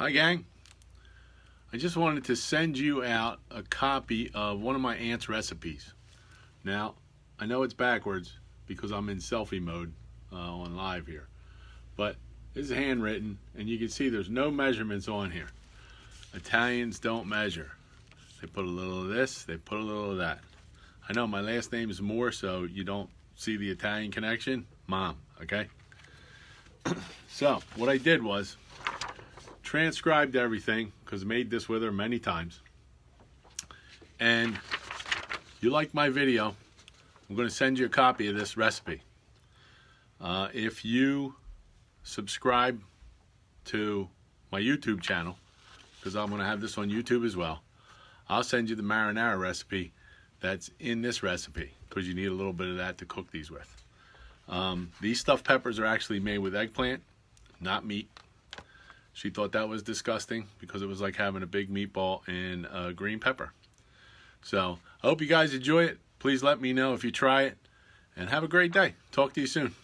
Hi gang, I just wanted to send you out a copy of one of my aunt's recipes. Now, I know it's backwards because I'm in selfie mode on live here, but it's handwritten and you can see there's no measurements on here. Italians don't measure. They put a little of this, they put a little of that. I know my last name is Moore, so you don't see the Italian connection. Mom, okay? So, what I did was transcribed everything because I made this with her many times. And you like my video, I'm going to send you a copy of this recipe. If you subscribe to my YouTube channel, because I'm going to have this on YouTube as well, I'll send you the marinara recipe that's in this recipe because you need a little bit of that to cook these with. These stuffed peppers are actually made with eggplant, not meat. She thought that was disgusting because it was like having a big meatball and a green pepper. So I hope you guys enjoy it. Please let me know if you try it, and have a great day. Talk to you soon.